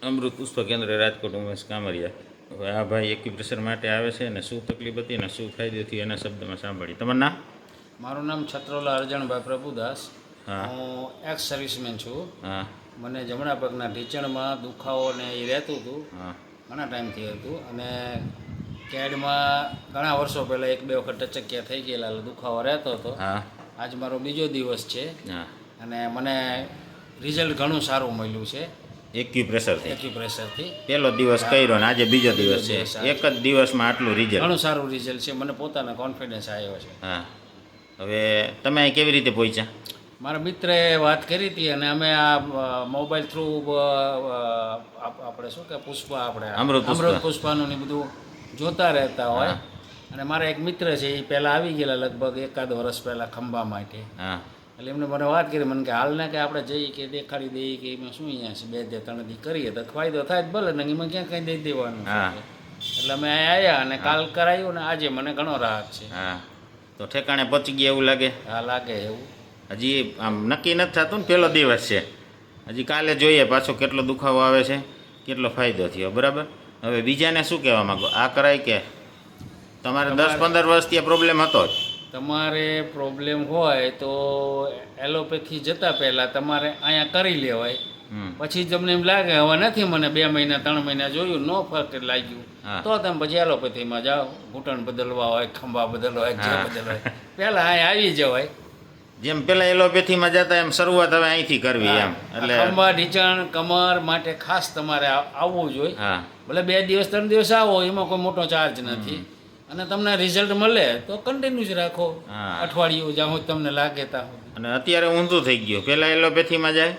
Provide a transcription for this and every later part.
અમૃત પુષ્પ કેન્દ્ર રાજકોટ ઉમેશ કામરિયા. હવે આ ભાઈ એક્યુપ્રેશર માટે આવે છે ને શું તકલીફ હતી ને શું ફાયદો થયો એના શબ્દમાં સાંભળી. તમારું નામ? મારું નામ છત્રોલા અરજણભાઈ પ્રભુદાસ. હા. હું એક્સ સર્વિસમેન છું. હા મને જમણા પગના ઢીંચણમાં દુખાવો ને એ રહેતું હતું. હા ઘણા ટાઈમથી હતું અને કેડમાં ઘણા વર્ષો પહેલાં એક બે વખત ટચક્યા થઈ ગયેલા એટલે દુખાવો રહેતો હતો. હા આજ મારો બીજો દિવસ છે હા અને મને રિઝલ્ટ ઘણું સારું મળ્યું છે એક્યુપ્રેશરથી. એક્યુપ્રેશરથી. પહેલો દિવસ કર્યો ને આજે બીજો દિવસ છે. દિવસ, એક જ દિવસમાં આટલું રિઝલ્ટ. ઘણું સારું રિઝલ્ટ છે. મને પોતાને કોન્ફિડન્સ આવ્યો છે. હા. હવે તમે અહીં કેવી રીતે પહોંચ્યા? મારા મિત્રએ વાત કરી હતી અને અમે આ મોબાઈલ થ્રુ આપણે શું કે પુષ્પા આપણે અમૃત પુષ્પાનું ને બધું જોતા રહેતા હોય. અને મારા એક મિત્ર છે એ પહેલાં આવી ગયેલા લગભગ એકાદ વર્ષ પહેલાં ખંભા માટે. હા એટલે એમને મને વાત કરી મને કે હાલને કે આપણે જઈએ કે દેખાડી દઈએ કે એમાં શું અહીંયા છે 2 3 દી કરીએ તો ફાયદો થાય જ ભલે ને એમાં ક્યાં કંઈ દઈ દેવાનું છે. એટલે અમે અહીંયા આવ્યા અને કાલ કરાયું ને આજે મને ઘણો રાહત છે. હા તો ઠેકાણે પહોંચી ગયા એવું લાગે? હા લાગે એવું. હજી આમ નક્કી નથી થતું ને, પહેલો દિવસ છે. હજી કાલે જોઈએ પાછો કેટલો દુખાવો આવે છે, કેટલો ફાયદો થયો. બરાબર. હવે બીજાને શું કહેવા માગો? આ કરાય કે તમારે 10-15 વર્ષથી આ પ્રોબ્લેમ હતો જ? તમારે પ્રોબ્લેમ હોય તો એલોપેથી જતાં પહેલાં તમારે અહીંયા કરી લેવાય. પછી તમને એમ લાગે હવે નથી મને 2 મહિના 3 મહિના જોયું નો ફરક લાગ્યું તો તમે પછી એલોપેથીમાં જાઓ. ઘૂંટણ બદલવા હોય, ખંભા બદલવા હોય, જે બદલવા હોય પહેલાં અહીંયા આવી જવાય. જેમ પેલા એલોપેથીમાં જતા એમ શરૂઆત હવે અહીંથી કરવી એમ. એટલે ખંભા, ઢીંચણ, કમર માટે ખાસ તમારે આવવું જોઈએ. હા ભલે 2 દિવસ 3 દિવસ આવો એમાં કોઈ મોટો ચાર્જ નથી. અને તમને રિઝલ્ટ મળે તો કન્ટિન્યુ જ રાખો. અઠવાડિયું જ્યાં સુધી તમને લાગે ત્યાં સુધી. અને અત્યારે ઊંધું થઈ ગયું. પહેલાં એલોપેથીમાં જાય,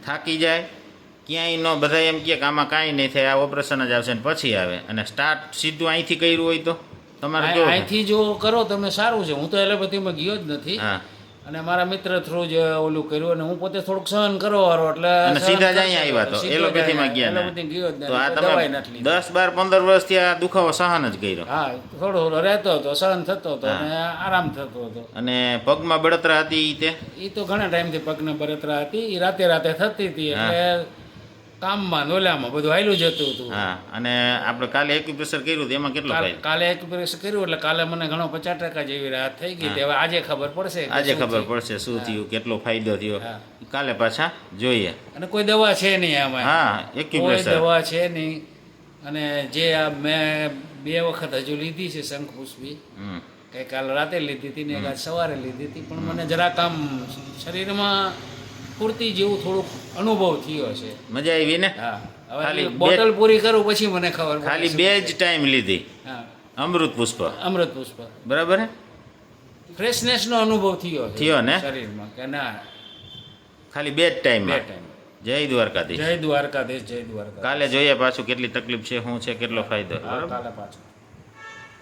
થાકી જાય, ક્યાંય ન બધા એમ કહે કે આમાં કાંઈ નહીં થાય, આ ઓપરેશન જ આવશે ને પછી આવે. અને સ્ટાર્ટ સીધું અહીંથી કર્યું હોય તો તમારે કેવું? અહીંથી જો કરો તમે સારું છે. હું તો એલોપેથીમાં ગયો જ નથી હા અને મારા મિત્ર થ્રુ જ ઓલું કર્યું અને હું પોતે થોડુંક સહન કરવાવાળો એટલે અને સીધા જ અહીંયા આવ્યા તો એલોપેથીમાં ગયા ને. એલોપેથી ગયો જ તો આ નથી. દવાઈ તમે નથી લીધી. 10-12-15 વર્ષથી આ દુખાવો સહન જ કર્યો. હા થોડો થોડો રહેતો હતો, સહન થતો હતો અને આરામ થતો હતો. અને પગમાં બળતરા હતી તે? એ તો ઘણા ટાઈમથી પગને બળતરા હતી. એ રાતે થતી હતી એટલે કામમાં નોલામાં બધું હાલ્યું જતું હતું. હા. અને આપણે કાલે એક્યુપ્રેશર કર્યું તો એમાં કેટલો ફાયદો? કાલે એક્યુપ્રેશર કર્યું એટલે કાલે મને ઘણો 50% જેવી રાહત થઈ ગઈ. હવે આજે ખબર પડશે. આજે ખબર પડશે શું થયું, કેટલો ફાયદો થયો. કાલે પાછા જોઈએ. અને કોઈ દવા છે નહીં આમાં. હા એક્યુપ્રેશર કોઈ દવા છે નહીં. અને જે આ મેં 2 વખત હજુ લીધી છે શંખપુષ્પી. ગઈકાલ રાતે લીધી હતી ને આજ સવારે લીધી હતી. પણ મને જરાક આમ શરીરમાં પૂર્તિ જેવું થોડુંક અનુભવ થયો છે. મજા આવી ને? હા. હવે બોટલ પૂરી કરું પછી મને ખબર પડે. ખાલી 2 જ ટાઈમ લીધી. હા અમૃત પુષ્પ. અમૃત પુષ્પ. બરાબર હે? ફ્રેશનેસનો અનુભવ થયો છે થયો ને શરીરમાં કે ના. ખાલી 2 જ ટાઈમ. જય દ્વારકાધીશ. જય દ્વારકાધીશ. જય દ્વારકા. કાલે જોઈએ પાછું કેટલી તકલીફ છે, શું છે, કેટલો ફાયદો. કાલે પાછું